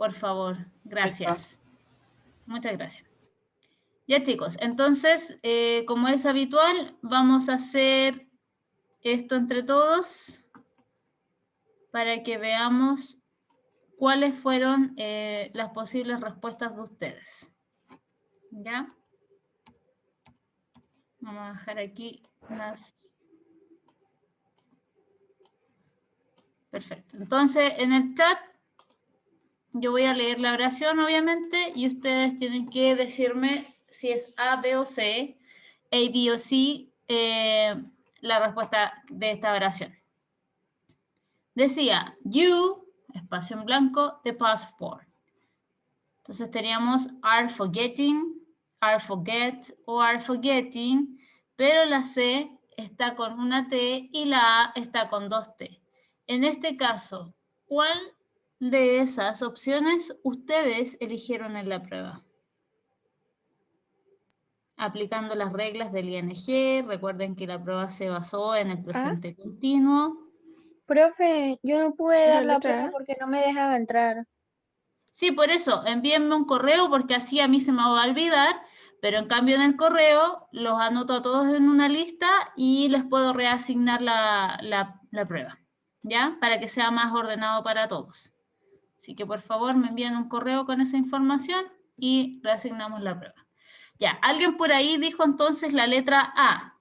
por favor. Está. Gracias. Muchas gracias. Ya, chicos, entonces, como es habitual, vamos a hacer esto entre todos para que veamos cuáles fueron las posibles respuestas de ustedes. ¿Ya? Vamos a dejar aquí las... Perfecto. Entonces, en el chat, yo voy a leer la oración, obviamente, y ustedes tienen que decirme si es A, B o C, A, B o C, la respuesta de esta oración. Decía, you, espacio en blanco, the passport. Entonces teníamos are forgetting, are forget o are forgetting, pero la C está con una T y la A está con dos T. En este caso, ¿cuál de esas opciones ustedes eligieron en la prueba? Aplicando las reglas del ING, recuerden que la prueba se basó en el presente continuo. Profe, yo no pude ¿La dar la letra prueba A? porque no me dejaba entrar. Sí, por eso, envíenme un correo porque así a mí se me va a olvidar, pero en cambio en el correo los anoto a todos en una lista y les puedo reasignar la prueba, ¿ya? Para que sea más ordenado para todos. Así que por favor me envían un correo con esa información y reasignamos la prueba. Ya, alguien por ahí dijo entonces la letra A.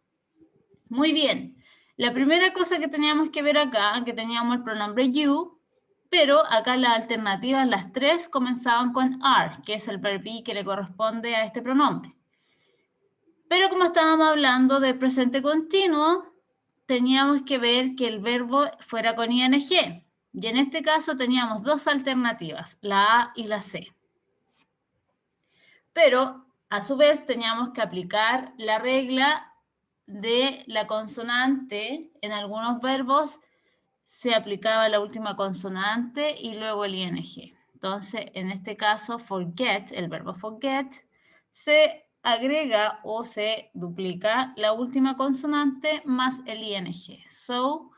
Muy bien. La primera cosa que teníamos que ver acá, que teníamos el pronombre you, pero acá las alternativas, las tres, comenzaban con are, que es el verbo be que le corresponde a este pronombre. Pero como estábamos hablando del presente continuo, teníamos que ver que el verbo fuera con ing. Y en este caso teníamos dos alternativas, la A y la C. Pero, a su vez, teníamos que aplicar la regla de la consonante. En algunos verbos se aplicaba la última consonante y luego el ing. Entonces, en este caso, forget, el verbo forget, se agrega o se duplica la última consonante más el ing. So,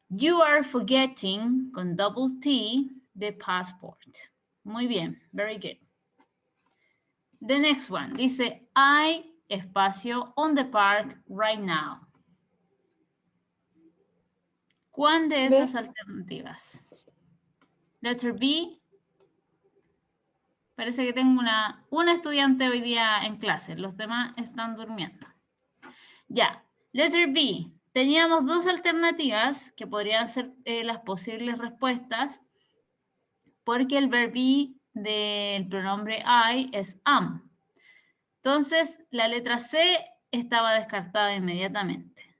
you are forgetting, con double T, the passport. Muy bien, very good. The next one, dice, I, espacio, on the park right now. ¿Cuál de esas alternativas? Letter B. Parece que tengo una estudiante hoy día en clase, los demás están durmiendo. Ya, letter B. Teníamos dos alternativas que podrían ser las posibles respuestas porque el verbo be del pronombre I es am. Entonces, la letra C estaba descartada inmediatamente.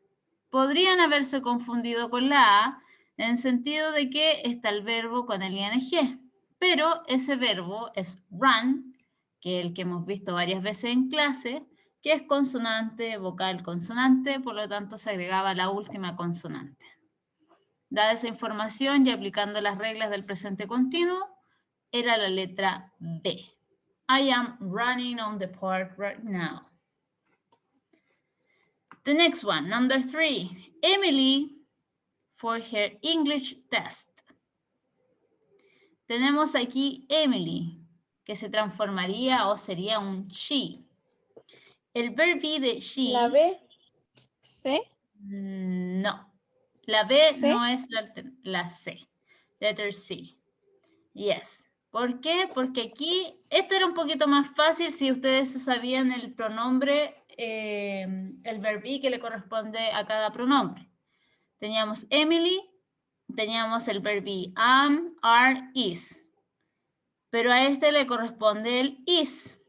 Podrían haberse confundido con la A en el sentido de que está el verbo con el ing, pero ese verbo es run, que es el que hemos visto varias veces en clase, que es consonante, vocal, consonante, por lo tanto se agregaba la última consonante. Dada esa información y aplicando las reglas del presente continuo, era la letra B. I am running on the park right now. The next one, number 3. Emily for her English test. Tenemos aquí Emily, que se transformaría o sería un she. El verbo de she... ¿La B? ¿C? No. La B ¿C? no es la C. Letter C. Yes. ¿Por qué? Porque aquí, esto era un poquito más fácil si ustedes sabían el pronombre, el verbo que le corresponde a cada pronombre. Teníamos Emily, teníamos el verbo am, are, is. Pero a este le corresponde el is.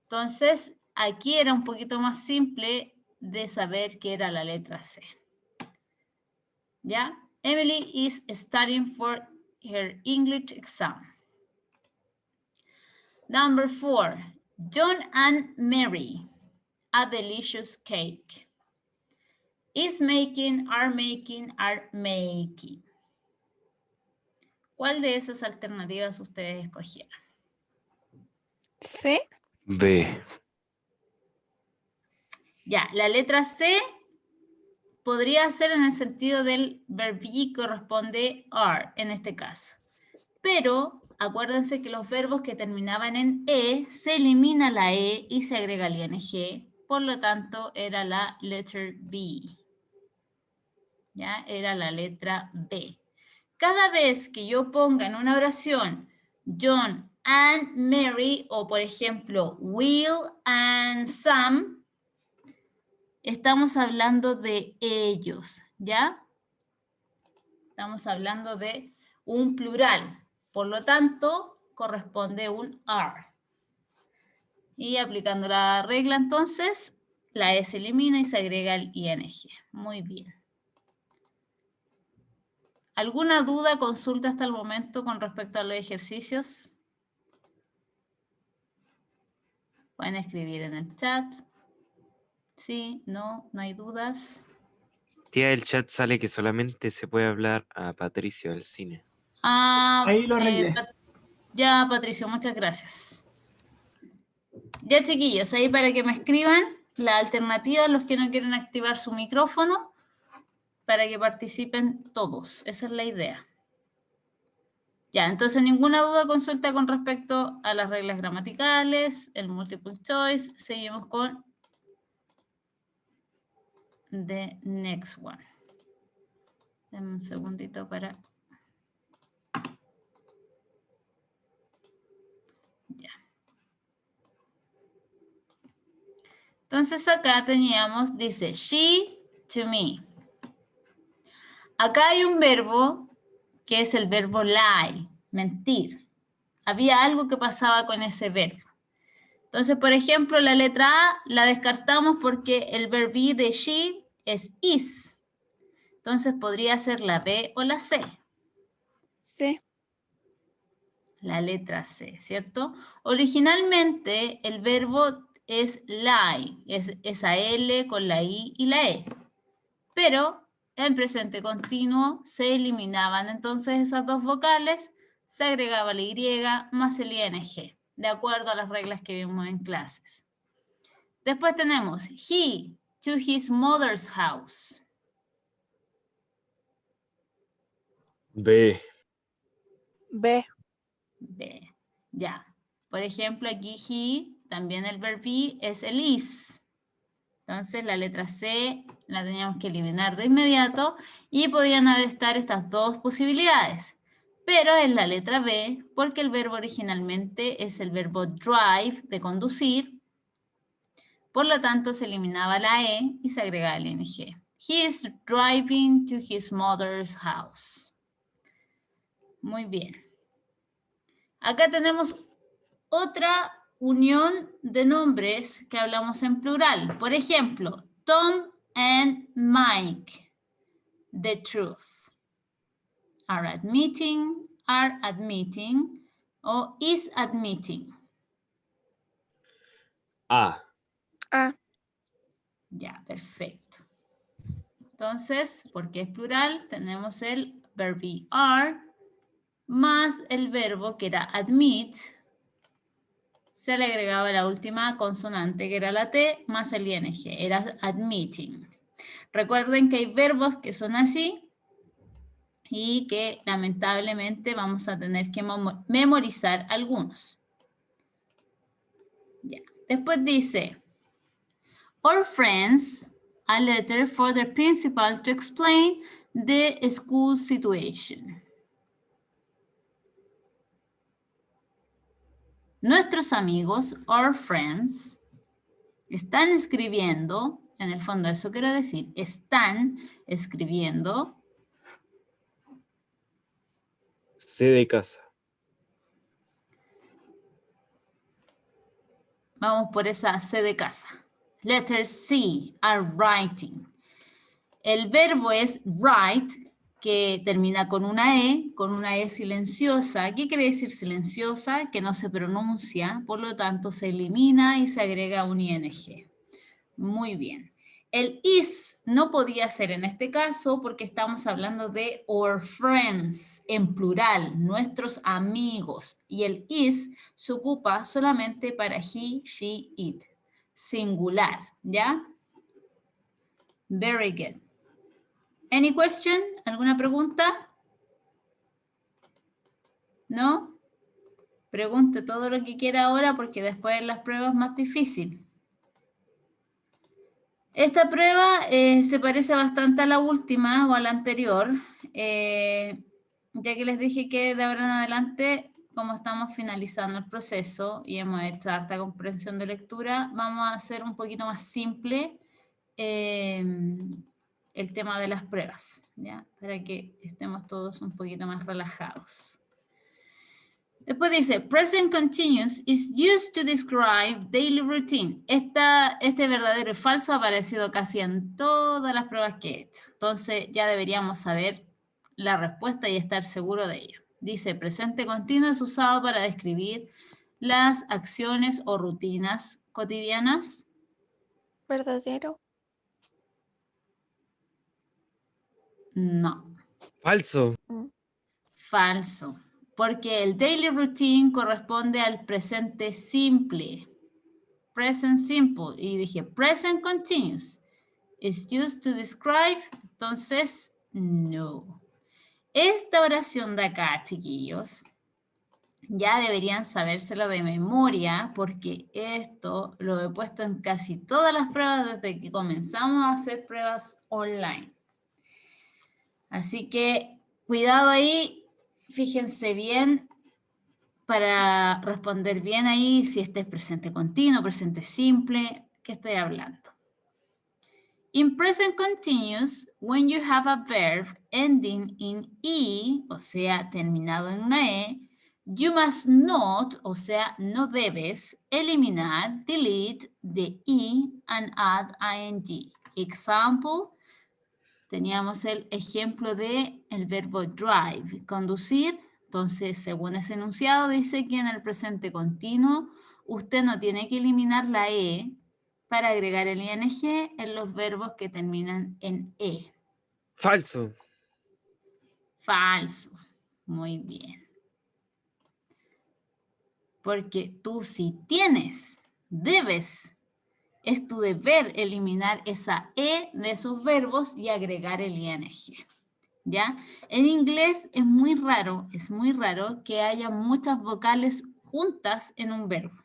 Entonces, aquí era un poquito más simple de saber que era la letra C. ¿Ya? Emily is studying for her English exam. Number 4. John and Mary, a delicious cake. Is making, are making, are making. ¿Cuál de esas alternativas ustedes escogieron? ¿C? B. Ya, la letra C podría ser en el sentido del verbo que corresponde are en este caso. Pero acuérdense que los verbos que terminaban en E, se elimina la E y se agrega el ing. Por lo tanto, era la letter B. ¿Ya? Era la letra B. Cada vez que yo ponga en una oración John and Mary, o por ejemplo, Will and Sam, estamos hablando de ellos, ¿ya? Estamos hablando de un plural. Por lo tanto, corresponde un are. Y aplicando la regla, entonces, la E se elimina y se agrega el ing. Muy bien. ¿Alguna duda, consulta hasta el momento con respecto a los ejercicios? Pueden escribir en el chat. Sí, no hay dudas. Tía, del chat sale que solamente se puede hablar a Patricio del cine. Ahí lo arreglé. Ya, Patricio, muchas gracias. Ya, chiquillos, ahí para que me escriban la alternativa, los que no quieren activar su micrófono, para que participen todos. Esa es la idea. Ya, entonces ninguna duda, consulta con respecto a las reglas gramaticales, el multiple choice. Seguimos con the next one. Dame un segundito para... Ya. Entonces acá teníamos, dice, she to me. Acá hay un verbo que es el verbo lie, mentir. Había algo que pasaba con ese verbo. Entonces, por ejemplo, la letra A la descartamos porque el verbo de she es is. Entonces, podría ser la B o la C. Sí. La letra C, ¿cierto? Originalmente, el verbo es lie, es esa L con la I y la E. Pero en presente continuo se eliminaban entonces esas dos vocales, se agregaba la Y más el ING, de acuerdo a las reglas que vimos en clases. Después tenemos he to his mother's house. B. B. B. Ya. Por ejemplo, aquí he, también el verbo be es el is. Entonces la letra C la teníamos que eliminar de inmediato y podían estar estas dos posibilidades. Pero es la letra B porque el verbo originalmente es el verbo drive, de conducir. Por lo tanto, se eliminaba la E y se agregaba el ing. He is driving to his mother's house. Muy bien. Acá tenemos otra unión de nombres que hablamos en plural. Por ejemplo, Tom and Mike. The truth. Are admitting o is admitting. A. A. Ya, perfecto. Entonces, porque es plural, tenemos el verbo are más el verbo que era admit. Se le agregaba la última consonante, que era la T, más el ing. Era admitting. Recuerden que hay verbos que son así y que lamentablemente vamos a tener que memorizar algunos. Ya. Después dice, our friends, a letter for the principal to explain the school situation. Nuestros amigos, our friends, están escribiendo, en el fondo eso quiero decir, están escribiendo. C de casa. Vamos por esa C de casa. Letter C, are writing. El verbo es write, que termina con una E silenciosa. ¿Qué quiere decir silenciosa? Que no se pronuncia, por lo tanto se elimina y se agrega un ing. Muy bien. El is no podía ser en este caso porque estamos hablando de our friends, en plural, nuestros amigos. Y el is se ocupa solamente para he, she, it. Singular, ¿ya? Very good. Any question? ¿Alguna pregunta? ¿No? pregunte todo lo que quiera ahora porque después en las pruebas es más difícil. Esta prueba se parece bastante a la última o a la anterior, ya que les dije que de ahora en adelante, como estamos finalizando el proceso y hemos hecho harta comprensión de lectura, vamos a hacer un poquito más simple el tema de las pruebas, ¿ya? Para que estemos todos un poquito más relajados. Después dice, present continuous is used to describe daily routine. Este verdadero y falso ha aparecido casi en todas las pruebas que he hecho. Entonces ya deberíamos saber la respuesta y estar seguro de ello. Dice, presente continuo es usado para describir las acciones o rutinas cotidianas. ¿Verdadero? No. Falso. Falso. Porque el daily routine corresponde al presente simple. Present simple. Y dije present continuous. Is used to describe. Entonces, no. Esta oración de acá, chiquillos, ya deberían sabérsela de memoria porque esto lo he puesto en casi todas las pruebas desde que comenzamos a hacer pruebas online. Así que cuidado ahí. Fíjense bien para responder bien ahí si este es presente continuo, presente simple, ¿qué estoy hablando? In present continuous, when you have a verb ending in E, o sea, terminado en una E, you must not, o sea, no debes, eliminar, delete the E and add ing. Example, teníamos el ejemplo de el verbo drive, conducir. Entonces, según ese enunciado, dice que en el presente continuo usted no tiene que eliminar la E para agregar el ing en los verbos que terminan en E. Falso. Falso. Muy bien. Porque tú sí tienes, debes. Es tu deber eliminar esa E de esos verbos y agregar el ing. ¿Ya? En inglés es muy raro que haya muchas vocales juntas en un verbo.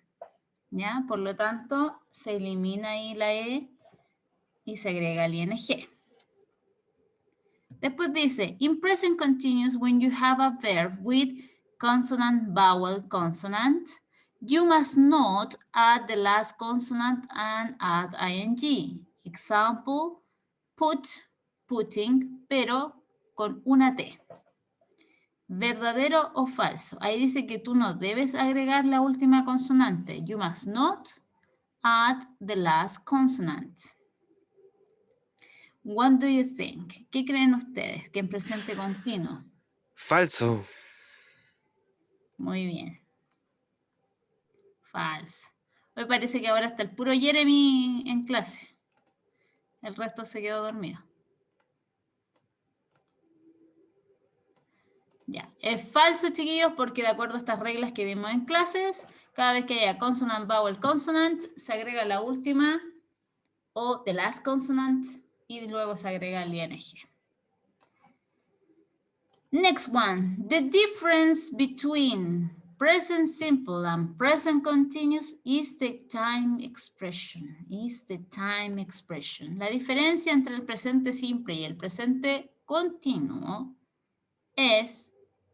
¿Ya? Por lo tanto, se elimina ahí la E y se agrega el ing. Después dice, in present continuous, when you have a verb with consonant, vowel, consonant, you must not add the last consonant and add ing. Example, put, putting, pero con una T. ¿Verdadero o falso? Ahí dice que tú no debes agregar la última consonante. You must not add the last consonant. What do you think? ¿Qué creen ustedes? ¿Que en presente continuo? Falso. Muy bien. Falso. Hoy parece que ahora está el puro Jeremy en clase. El resto se quedó dormido. Ya, es falso, chiquillos, porque de acuerdo a estas reglas que vimos en clases, cada vez que haya consonant, vowel, consonant, se agrega la última o the last consonant y luego se agrega el ing. Next one, the difference between present simple and present continuous is the time expression. Is the time expression. La diferencia entre el presente simple y el presente continuo es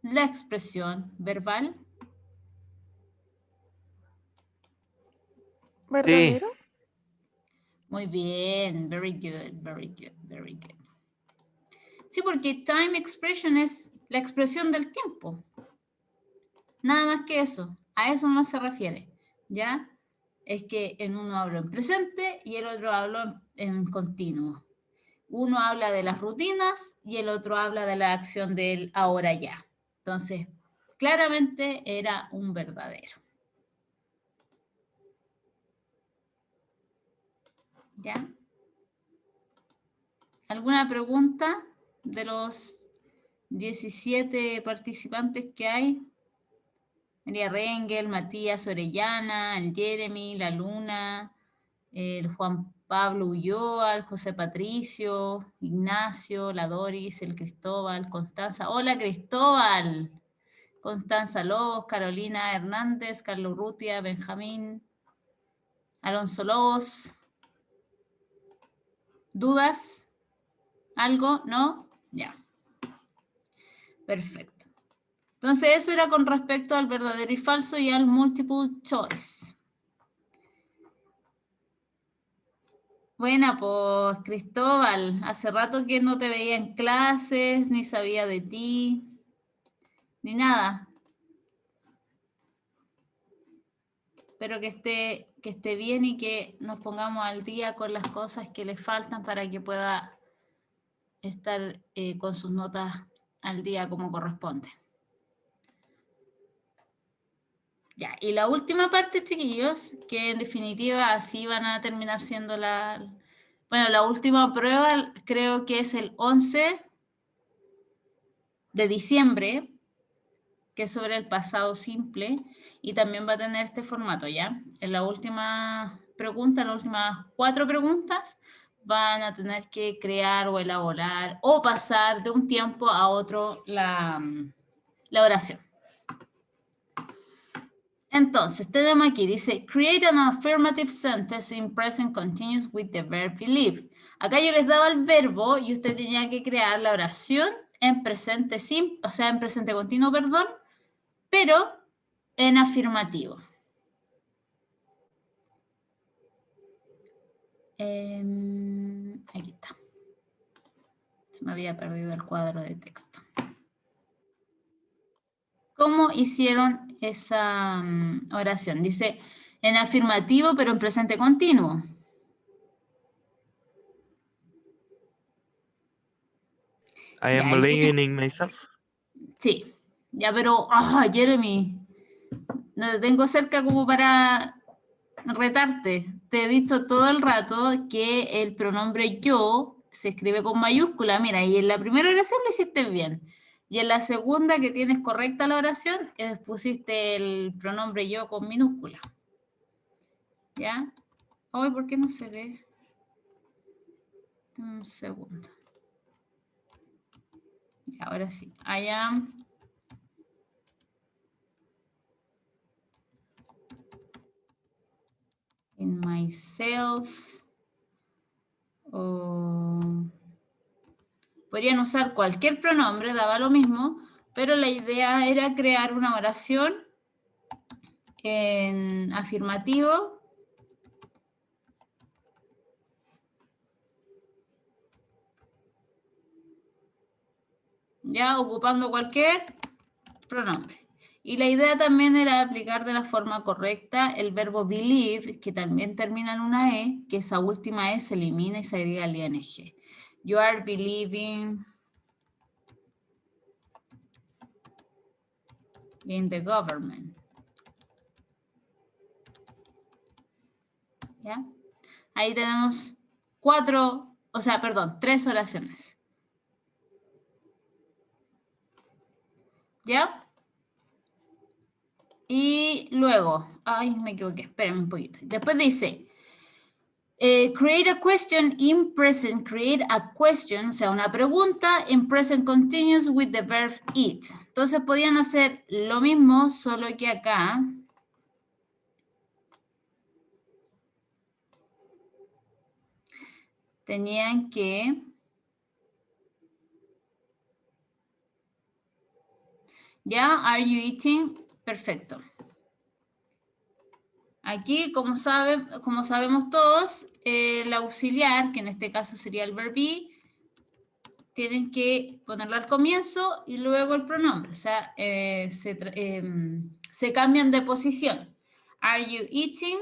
la expresión verbal. ¿Verdadero? Sí. Muy bien, very good, very good, very good. Sí, porque time expression es la expresión del tiempo. Nada más que eso, a eso no se refiere, ¿ya? Es que en uno hablo en presente y el otro hablo en continuo. Uno habla de las rutinas y el otro habla de la acción del ahora ya. Entonces, claramente era un verdadero. ¿Ya? ¿Alguna pregunta de los 17 participantes que hay? María Rengel, Matías Orellana, el Jeremy, la Luna, el Juan Pablo Ulloa, el José Patricio, Ignacio, la Doris, el Cristóbal, Constanza. Hola Cristóbal, Constanza Lobos, Carolina Hernández, Carlos Urrutia, Benjamín, Alonso Lobos. ¿Dudas? ¿Algo? ¿No? Ya. Perfecto. Entonces eso era con respecto al verdadero y falso y al multiple choice. Buena, pues Cristóbal, hace rato que no te veía en clases, ni sabía de ti, ni nada. Espero que esté bien y que nos pongamos al día con las cosas que le faltan para que pueda estar con sus notas al día como corresponde. Ya, y la última parte, chiquillos, que en definitiva así van a terminar siendo bueno, la última prueba creo que es el 11 de diciembre, que es sobre el pasado simple, y también va a tener este formato, ¿ya? En la última pregunta, las últimas 4 preguntas, van a tener que crear o elaborar o pasar de un tiempo a otro la oración. Entonces, tenemos aquí, dice, create an affirmative sentence in present continuous with the verb believe. Acá yo les daba el verbo y usted tenía que crear la oración en presente simple, o sea, en presente continuo, perdón, pero en afirmativo. Aquí está. Se me había perdido el cuadro de texto. ¿Cómo hicieron esa oración? Dice, en afirmativo, pero en presente continuo. I am believing in myself. Sí, ya, pero, Jeremy, no te tengo cerca como para retarte. Te he dicho todo el rato que el pronombre yo se escribe con mayúscula. Mira, y en la primera oración lo hiciste bien. Y en la segunda, que tienes correcta la oración, pusiste el pronombre yo con minúscula. ¿Ya? Ay, ¿por qué no se ve? Un segundo. Y ahora sí. I am in myself. Podrían usar cualquier pronombre, daba lo mismo, pero la idea era crear una oración en afirmativo ya ocupando cualquier pronombre. Y la idea también era aplicar de la forma correcta el verbo believe, que también termina en una E, que esa última E se elimina y se agrega el ing. You are believing in the government. ¿Ya? Ahí tenemos 3 oraciones. ¿Ya? Y luego, me equivoqué, espérenme un poquito. Después dice, create a question in present, create a question, o sea, una pregunta in present continuous with the verb it. Entonces podían hacer lo mismo, solo que acá tenían que ¿ya? Are you eating? Perfecto. Aquí, como sabemos todos, el auxiliar, que en este caso sería el verb be, tienen que ponerlo al comienzo y luego el pronombre. O sea, se cambian de posición. Are you eating?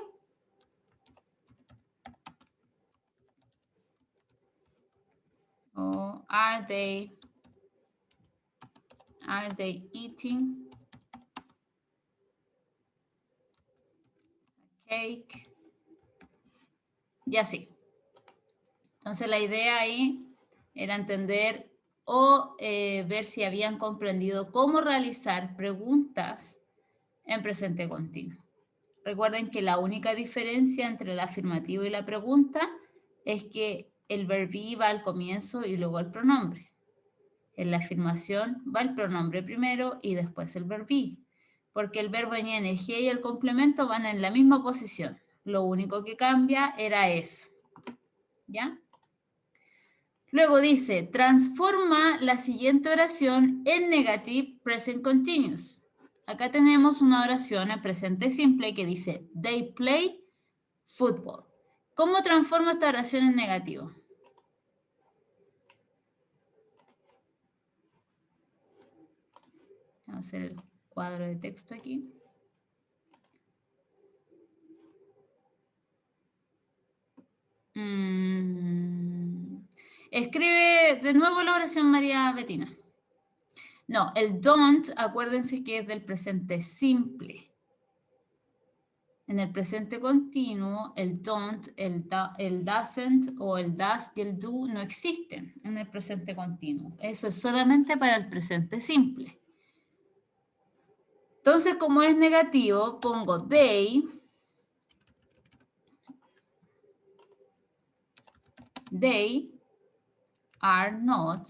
O are they eating cake? Y así. Entonces la idea ahí era entender o ver si habían comprendido cómo realizar preguntas en presente continuo. Recuerden que la única diferencia entre el afirmativo y la pregunta es que el verbo va al comienzo y luego el pronombre. En la afirmación va el pronombre primero y después el verbo be, porque el verbo ing y el complemento van en la misma posición. Lo único que cambia era eso. ¿Ya? Luego dice, transforma la siguiente oración en negative present continuous. Acá tenemos una oración en presente simple que dice, they play football. ¿Cómo transformo esta oración en negativo? Vamos a hacer el cuadro de texto aquí. Escribe de nuevo la oración María Betina. No, el don't, acuérdense que es del presente simple. En el presente continuo, el don't, el doesn't o el does y el do no existen en el presente continuo. Eso es solamente para el presente simple. Entonces, como es negativo, pongo they are not,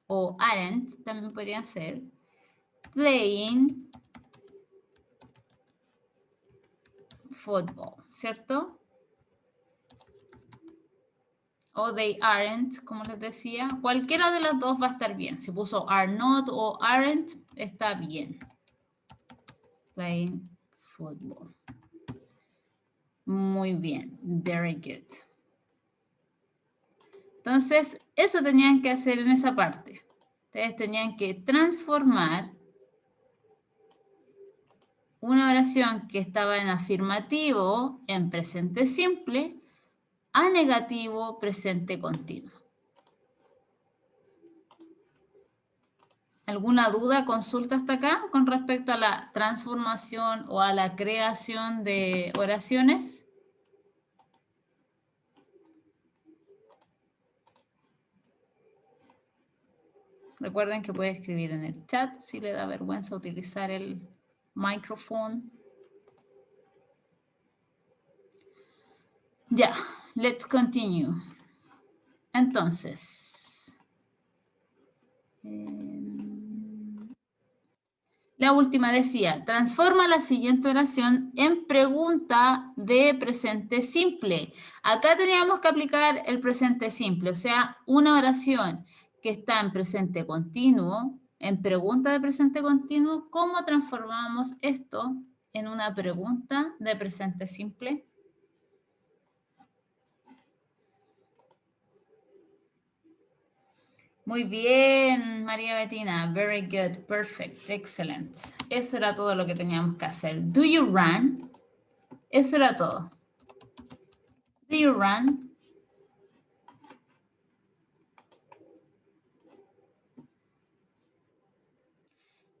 o aren't, también podría ser, playing football, ¿cierto? O they aren't, como les decía. Cualquiera de las dos va a estar bien. Si puso are not o aren't, está bien. Playing football. Muy bien. Very good. Entonces, eso tenían que hacer en esa parte. Ustedes tenían que transformar una oración que estaba en afirmativo, en presente simple, a negativo, presente continuo. ¿Alguna duda, consulta hasta acá con respecto a la transformación o a la creación de oraciones? Recuerden que puede escribir en el chat si le da vergüenza utilizar el micrófono. Ya, let's continue. Entonces, la última decía, transforma la siguiente oración en pregunta de presente simple. Acá teníamos que aplicar el presente simple, o sea, una oración que está en presente continuo, en pregunta de presente continuo. ¿Cómo transformamos esto en una pregunta de presente simple? Muy bien, María Bettina. Very good, perfect, excellent. Eso era todo lo que teníamos que hacer. Do you run? Eso era todo. Do you run?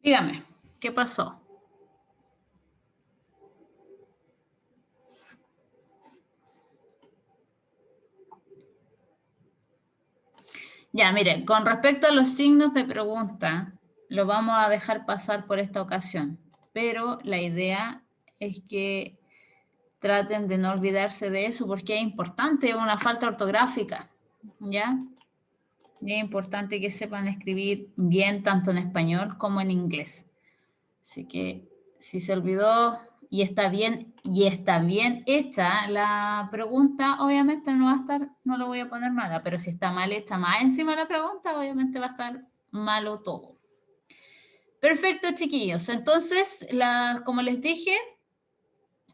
Dígame, ¿qué pasó? Ya, mire, con respecto a los signos de pregunta, lo vamos a dejar pasar por esta ocasión, pero la idea es que traten de no olvidarse de eso porque es importante, es una falta ortográfica, ¿ya? Y es importante que sepan escribir bien tanto en español como en inglés. Así que si se olvidó y está bien hecha la pregunta, obviamente no va a estar, no lo voy a poner mala, pero si está mal hecha más encima de la pregunta, obviamente va a estar malo todo. Perfecto, chiquillos. Entonces, como les dije,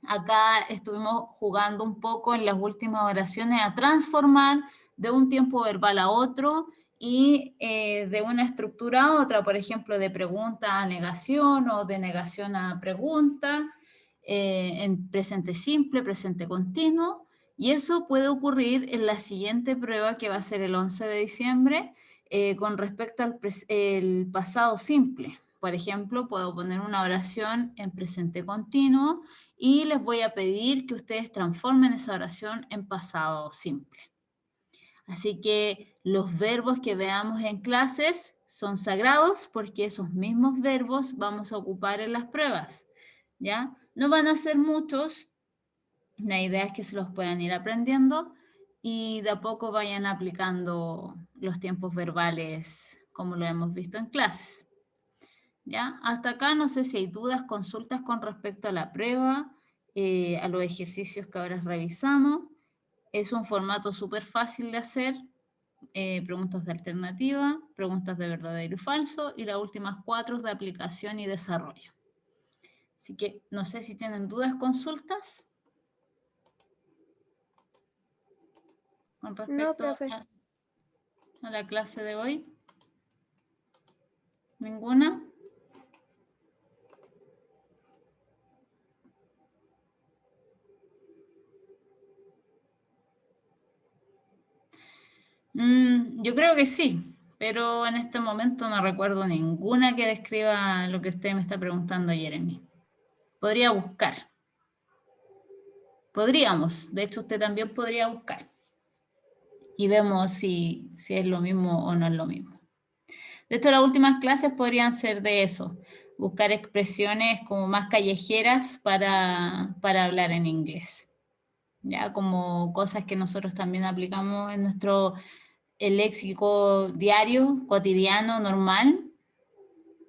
acá estuvimos jugando un poco en las últimas oraciones a transformar de un tiempo verbal a otro y de una estructura a otra, por ejemplo, de pregunta a negación o de negación a pregunta, en presente simple, presente continuo, y eso puede ocurrir en la siguiente prueba que va a ser el 11 de diciembre con respecto al el pasado simple. Por ejemplo, puedo poner una oración en presente continuo y les voy a pedir que ustedes transformen esa oración en pasado simple. Así que los verbos que veamos en clases son sagrados porque esos mismos verbos vamos a ocupar en las pruebas, ¿ya? No van a ser muchos, la idea es que se los puedan ir aprendiendo y de a poco vayan aplicando los tiempos verbales como lo hemos visto en clases. ¿Ya? Hasta acá no sé si hay dudas, consultas con respecto a la prueba, a los ejercicios que ahora revisamos. Es un formato súper fácil de hacer, preguntas de alternativa, preguntas de verdadero y falso, y las últimas 4 de aplicación y desarrollo. Así que no sé si tienen dudas, consultas con respecto a la clase de hoy. ¿Ninguna? Yo creo que sí, pero en este momento no recuerdo ninguna que describa lo que usted me está preguntando, Jeremy. Podría buscar. Podríamos, de hecho usted también podría buscar. Y vemos si es lo mismo o no es lo mismo. De hecho, las últimas clases podrían ser de eso, buscar expresiones como más callejeras para hablar en inglés. Ya como cosas que nosotros también aplicamos en nuestro el léxico diario, cotidiano, normal,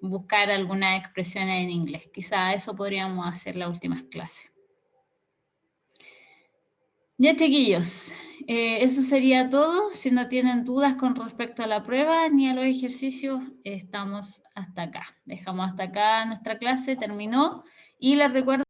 buscar algunas expresiones en inglés. Quizá eso podríamos hacer las últimas clases. Ya, chiquillos, eso sería todo. Si no tienen dudas con respecto a la prueba ni a los ejercicios, estamos hasta acá. Dejamos hasta acá nuestra clase, terminó. Y les recuerdo